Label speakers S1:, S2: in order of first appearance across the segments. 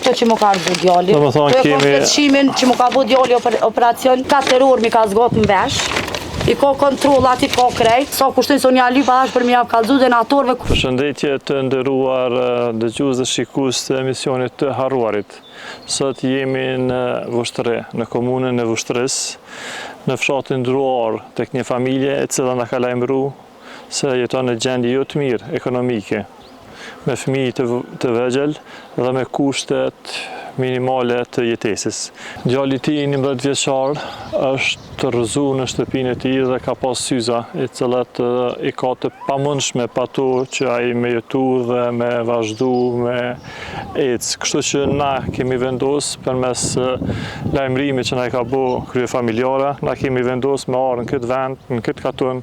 S1: këto që më ka rëzu djali. Të e kom shqetësimin që më ka bu djali operacion, 4 orë mi ka zgot në vesh. I ka kontrollat, i ka krejt, sa kushtojnë se unë ja lypa është për mi javë kalzu denatorve.
S2: Përshëndetje të ndëruar dëgjues dhe shikues të emisionit të Harruarit. Sot jemi në Vushtre, në komunën e Vushtres, në fshatin Druar, tek një familje e cila na ka lajmëru se jeton në gjendje jo të mirë ekonomike, me fëmijë të vegjël dhe me kushtet minimale të jetesës. Djali i tij 11 vjeçar është rrëzu në shtëpinë e tij dhe ka pas syza, i cilat i ka të pamundshme pa to që ai me jetu dhe me vazhdu me ecë. Kështu që na kemi vendos përmes lajmërimit që na i ka bë krye familjare, na kemi vendos me ardhur në këtë vend, në këtë katon,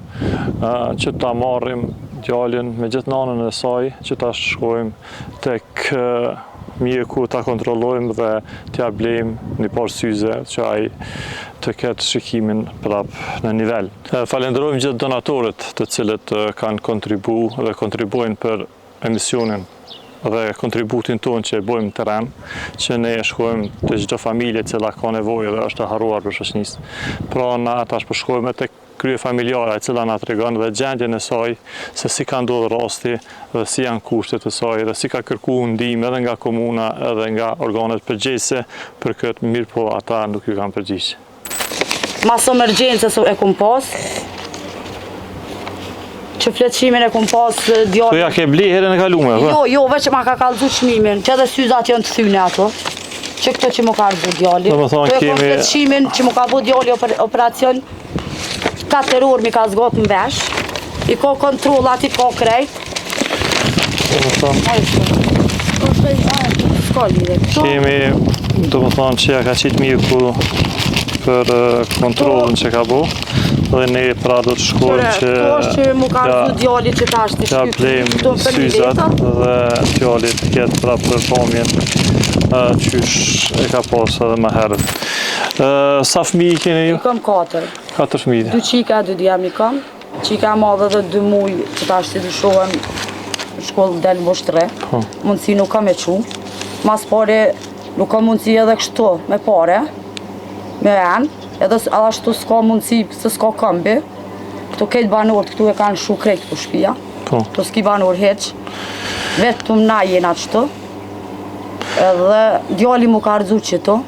S2: që ta marrim djalin me gjithë nanën e saj, që ta shkojmë tek mjeku, ta kontrollojmë dhe t'ja blejmë një parë syze që ai të ketë shikimin prap në nivel. Falenderojmë gjithë donatorët të cilët kanë kontribu dhe kontribuojnë për emisionin dhe kontributin tonë që e bojmë në teren, që ne shkojmë të çdo familje cila ka nevojë dhe është e harruar për shoqënisë. Pra na tash po shkojmë tek krye familjare e cila na tregon dhe gjendjen e saj, se si ka ndodhur rasti dhe si janë kushtet e saj dhe si ka kërkuar ndihmë edhe nga komuna edhe nga organet përgjegjëse për këtë, mirë po ata nuk ju kanë përgjigjë.
S1: Mas emergjencës e kum pas, që fletëshimin e kum pas djali.
S2: Po ja ke bli herën e kaluar, po?
S1: Jo, veç ma ka kallzu çmimin, që edhe syzat janë të thyne ato. Që këto që më ka rëzu djali.
S2: Do të thonë
S1: kemi fletëshimin që më ka bu djali operacion, 4 orë mi ka zgot në vesh, i ka kontrollat, i ka krejt.
S2: Kemi, do më thonë që ja ka qitë mjeku për kontrolën që ka bu, dhe ne pra do të shkojmë që t'ja blejmë syzat dhe djali të ketë pra për pomjen qysh e ka pas edhe më herët. Sa fëmijë keni ju?
S1: I kam 4.
S2: 4 fëmijë.
S1: 2 qika, 2 djem i kam. Qika madhe dhe 2 muj që ta është të dyshohen shkollë del në Vushtre. Mundësi nuk kam e qu. Mas pare nuk kam mundësi edhe kështu me pare, me enë. Edhe ashtu s'ka mundësi se s'ka këmbi. Këto këtë banorët këtu e kanë shu krejt për shpia. Këto s'ki banor heq. Vetëm na jena qëto. Edhe djali mu ka rëzu qëto.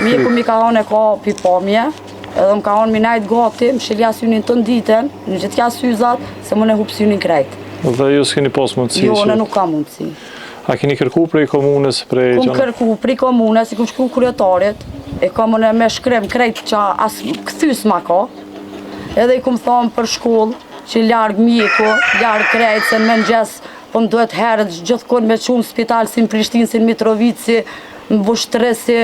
S1: Mjeku mi ka hone ka pipamje, edhe më ka hone mi najt gati, më shilja synin të nditen, në gjithja syzat, se më ne hup synin krejt.
S2: Dhe ju s'keni pas mundësi?
S1: Jo, ne nuk ka mundësi.
S2: A keni kërku prej komunës?
S1: Kum kërku prej komunës, i kum shku kryetarit, e kam më me shkrem krejt që as këthys ma ka, edhe i kum thonë për shkollë, që largë mjeku, largë krejt, se në mëngjes, po më duhet herët gjithkon me qumë spital si në Prishtinë, si në Mitrovici, në Vushtresi,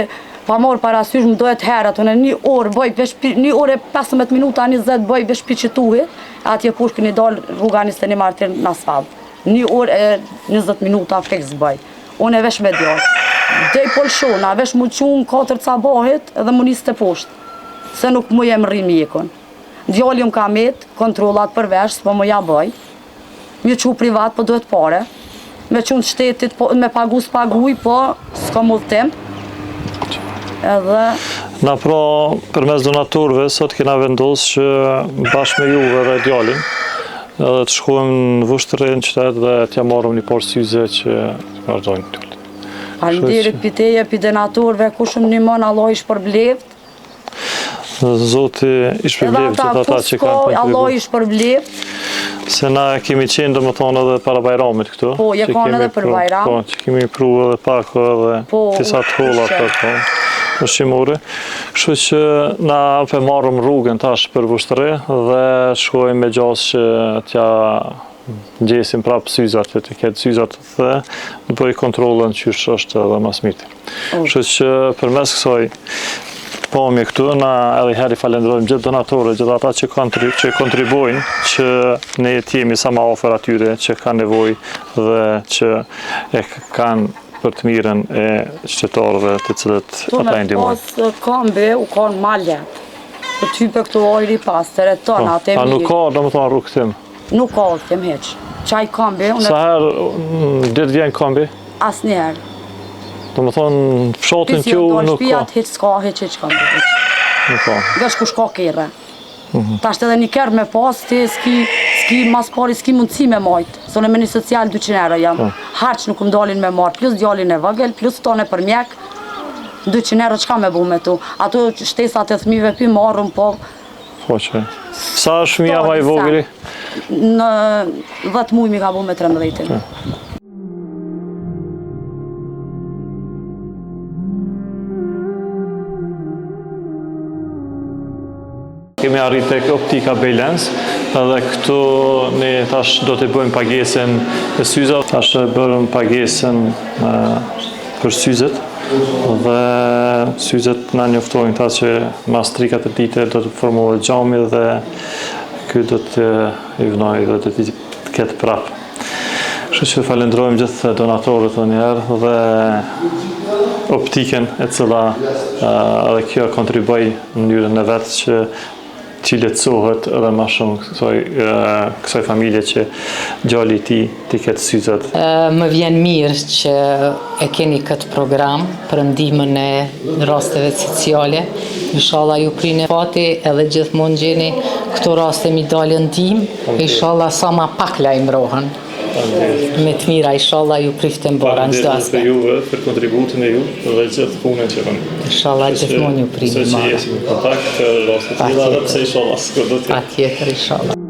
S1: pa morë parasysh më dojët herët, në 1 orë bëj, 1 orë e 15 minuta, 20 bëj vesh piqituhit, atje push këni dalë rruga 21 martir në asfalt. 1 orë e 20 minuta fix bëj. Unë e vesh me djallë. Dej polshona, vesh mu qunë 4 sabahit edhe mu njës të poshtë, se nuk mu jem rrim mjekon. Djalli më ka met, kontrollat për vesh, s'po mu ja bëj. Mjë qu privat, po duhet pare. Me qunë shtetit, me pagu s'paguj, po s'ka mundëtim. Edhe...
S2: Na pra, përmes donatorëve, sot kena vendos që bashkë me juve dhe djalin, edhe të shkojmë në Vushtre në qytet dhe t'ja marrëm një parë syze që vazhdojnë djalin.
S1: Faleminderit piteje, pi donatorëve, kushëm një mon, Allah ish përbleft.
S2: Zoti ish përbleft që ata që kanë kontribuar.
S1: Allah ish përbleft.
S2: Se na kemi qenë do më thonë edhe para Bajramit këtu.
S1: Po, je kanë edhe për Bajram.
S2: Po, që kemi pru edhe pak edhe disa të holla për ushqimore. Kështu që na pe marrëm rrugën tash për Vushtre dhe shkojmë me gjas që t'ja gjesim prapë syzat, që të ketë syzat dhe në bëj kontrolën qysh është edhe mas miti. Kështu që përmes kësaj pamje këtu, na edhe herë i falenderojmë gjithë donatorët, gjithë ata që kontribuojnë, që ne jemi sa ma ofër atyre që kanë nevojë dhe që e kanë për të mirën e qytetarëve të cilët ata i ndihmojnë.
S1: Pas kambi u kanë maljet. Po type këtu ajri pastër e tona atë mirë.
S2: A nuk ka, domethënë rrugëtim?
S1: Nuk ka rrugëtim hiç. Çaj kambi,
S2: Sa herë ditë vjen kambi?
S1: Asnjëherë.
S2: Do më thonë, fshatin
S1: Pisi
S2: që
S1: do
S2: nuk
S1: shtëpia
S2: ka.
S1: hiç s'ka, hiç kam hiç.
S2: Nuk ka.
S1: Veç ku shko kerre. Tash edhe një kerë me pas, ti s'ki mas pari s'ki mundësi me majt. Se unë me një social 200 euro jam. Harç nuk më dalin me marr, plus djalin e vogël, plus tone për mjek. 200 euro çka me bu me tu? Ato shtesat e fëmijëve pi marrën, po
S2: Po që. Sa është fëmija ma i vogëli?
S1: në 10 muaj mi ka bu me 13.
S2: Kemi arrit tek optika Bejlens, edhe këtu ne tash do të bëjmë pagesën e syzave. Tash e bërëm pagesën për syzet, dhe syzet na njoftojnë ta që mas 3-4 dite do të formohet gjami dhe ky do të i vnoj dhe do të ketë prapë. Kështu që falenderojmë gjithë donatorët edhe njerë dhe optiken e cila edhe kjo kontriboj në mënyrën e vetë që lehtësohet edhe ma shumë kësaj familje që gjalli ti ketë syzet.
S3: Më vjen mirë që e keni këtë program për ndihmën e rasteve sociale. Inshallah ju prini fati edhe gjithmonë gjeni këto raste mi dalë ndihmë, inshallah sa ma pak lajmërohen. Me të mira, inshallah ju priften bora në çdo aspekt.
S2: Për juve, për kontributin e ju dhe gjithë punën që bëni.
S3: Inshallah gjithmonë ju prini
S2: Se që jesim në kontakt, raste të tilla, edhe pse inshallah s'ka do të.
S3: Patjetër, inshallah.